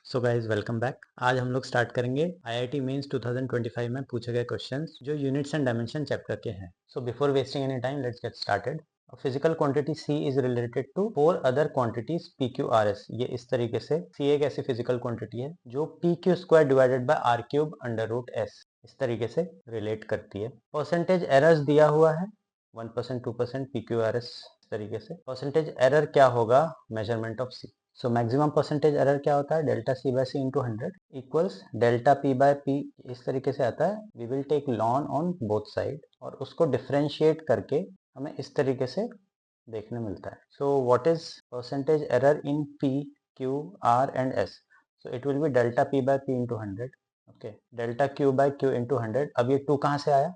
So guys welcome back. आज हम लोग स्टार्ट करेंगे IIT मेंस 2025 में पूछे गए क्वेश्चंस जो यूनिट्स एंड डायमेंशन चैप्टर के हैं। So before wasting any time let's get started. Physical quantity C is related to 4 other quantities PQRS। ये इस तरीके से C एक ऐसी फिजिकल क्वांटिटी है जो PQ² divided by R³ under root S इस तरीके से रिलेट करती है। परसेंटेज एरर्स दिया हुआ है 1%, 2% PQRS इस तरीके से। परसेंटेज एरर क्या होगा मेजरमेंट ऑफ C। सो मैक्सिमम परसेंटेज एरर क्या होता है delta C by C into 100 equals delta P by P इस तरीके से आता है। We will take ln on both side और उसको डिफरेंशिएट करके हमें इस तरीके से देखने मिलता है। So what is percentage error in P, Q, R and S? So it will be delta P by P into 100। Okay, delta Q by Q into 100। अब ये 2 कहाँ से आया?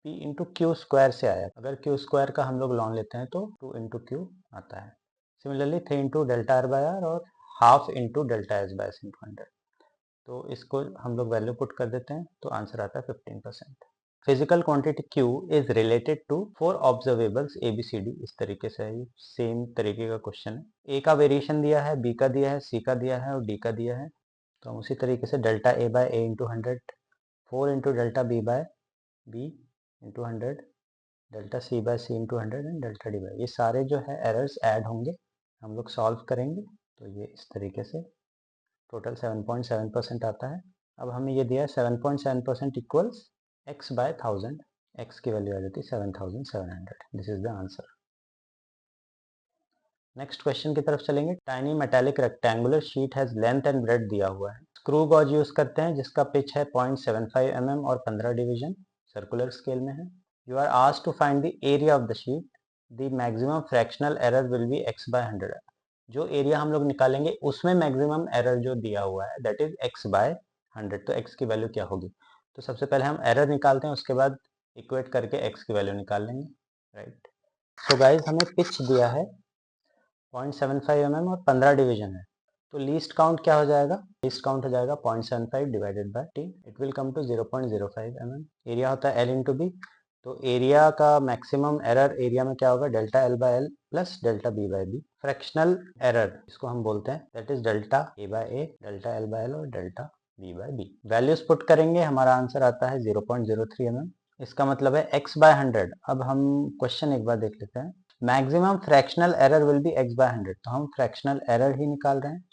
P इंटू क्यू स्क्वायर से आया। अगर क्यू स्क्वायर का हम लोग लॉन लेते हैं तो 2 इंटू क्यू आता है। Similarly 3 into delta R by R और half into delta S by S into 100। तो इसको हम लोग वैल्यू पुट कर देते हैं तो आंसर आता है 15%। Physical quantity Q is related to 4 observables ABCD। इस तरीके से है, सेम तरीके का क्वेश्चन है। A का वेरिएशन दिया है, B का दिया है, C का दिया है और D का दिया है। तो हम उसी तरीके से delta A by A into 100, 4 into delta B by B into 100, delta C by C into 100 and delta D by, ये सारे जो है एरर्स ऐड होंगे, हम लोग सॉल्व करेंगे तो ये इस तरीके से टोटल 7.7% आता है। अब हमें ये दिया है 7.7% इक्वल्स x बाय 1000। x की वैल्यू आ जाती है 7700। This is the answer. Next question की तरफ चलेंगे। Tiny metallic rectangular sheet has length and breadth दिया हुआ है। स्क्रू गॉज यूज करते हैं जिसका पिच है 0.75 mm और 15 डिवीजन सर्कुलर स्केल में है। You are asked to find the area of the sheet. The maximum fractional error will be x by 100. जो एरिया हम लोग निकालेंगे उसमें मैक्सिमम एरर जो दिया हुआ है दैट इज x बाय 100। तो x की वैल्यू क्या होगी? तो सबसे पहले हम एरर निकालते हैं, उसके बाद इक्वेट करके x की वैल्यू निकाल लेंगे, राइट। सो गाइज हमें पिच दिया है 0.75 mm और 15 डिवीजन है। तो लीस्ट काउंट क्या हो जाएगा? लीस्ट काउंट हो जाएगा 0.75 divided by t। It will come to 0.05 mm। Area होता है l इंटू बी। तो एरिया का मैक्सिमम एरर एरिया में क्या होगा? Delta L by L plus delta B by B. Fractional error इसको हम बोलते हैं that is delta A by A, delta L by L और delta B by B. Values put करेंगे, हमारा आंसर आता है 0.03 mm। इसका मतलब है x बाय 100। अब हम क्वेश्चन एक बार देख लेते हैं। Maximum fractional error will be x by 100। तो हम फ्रैक्शनल एरर ही निकाल रहे हैं,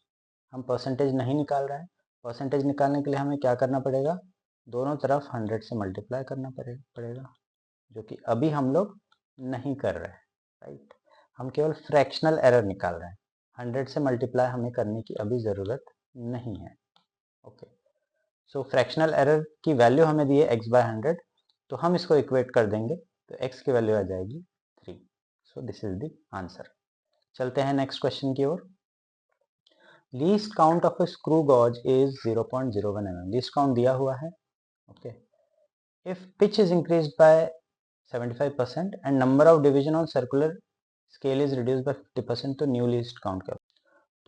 हम परसेंटेज नहीं निकाल रहे हैं। परसेंटेज निकालने के लिए हमें क्या करना पड़ेगा? दोनों तरफ 100 से मल्टीप्लाई करना पड़ेगा, जो कि अभी हम लोग नहीं कर रहे हैं, राइट। हम केवल फ्रैक्शनल एरर निकाल रहे हैं, 100 से मल्टीप्लाई हमें करने की अभी ज़रूरत नहीं है। ओके, सो फ्रैक्शनल एरर की वैल्यू हमें दी है x बाय 100। तो हम इसको इक्वेट कर देंगे तो x की वैल्यू आ जाएगी 3। So this is the answer. चलते हैं नेक्स्ट क्वेश्चन की ओर। Least count of a screw gauge is 0.01 mm। Least count दिया हुआ है। Okay, if pitch is increased by 75% and number of division on circular scale is reduced by 50%, तो new least count क्या?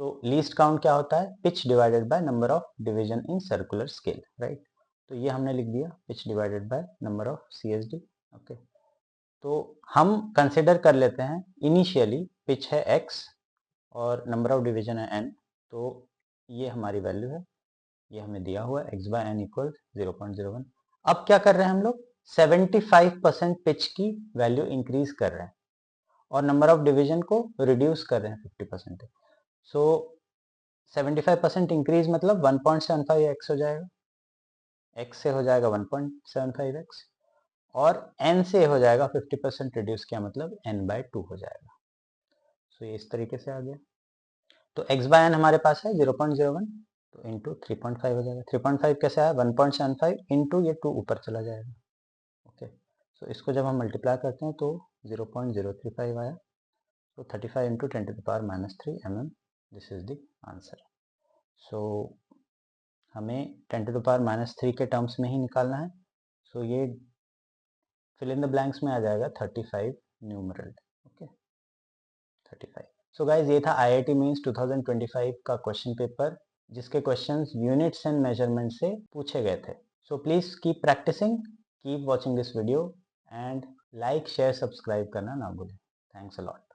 तो least count क्या होता है? Pitch divided by number of division in circular scale, right. तो ये हमने लिख दिया pitch divided by number of CSD। Okay, तो हम कंसिडर कर लेते हैं इनिशियली पिच है x और नंबर ऑफ डिवीजन है n। तो ये हमारी वैल्यू है, ये हमें दिया हुआ है x बाय n इक्वल 0.01। अब क्या कर रहे हैं हम लोग? 75% पिच की वैल्यू इंक्रीज कर रहे हैं और नंबर ऑफ डिवीजन को रिड्यूस कर रहे हैं 50%। सो 75% इंक्रीज मतलब 1.75x हो जाएगा, x से हो जाएगा 1.75x और n से हो जाएगा 50% रिड्यूस किया मतलब n बाय 2 हो जाएगा। सो ये इस तरीके से आ गया। तो x बाय n हमारे पास है 0.01, तो इंटू 3.5 हो जाएगा। 3.5 कैसे आया? 1.75 इंटू ये 2 ऊपर चला जाएगा। ओके, सो इसको जब हम मल्टीप्लाई करते हैं तो 0.035 आया। तो 35 into 10 to the power -3 mm। This is the answer. So हमें 10 टू द पावर -3 के टर्म्स में ही निकालना है। सो ये फिल इन द ब्लैंक्स में आ जाएगा 35 न्यूमरल। ओके, 35। सो गाइज ये था IIT मेंस 2025 का क्वेश्चन पेपर जिसके क्वेश्चंस यूनिट्स एंड मेजरमेंट से पूछे गए थे। So please keep practicing, keep watching this video and like share subscribe करना ना भूलें। Thanks a lot.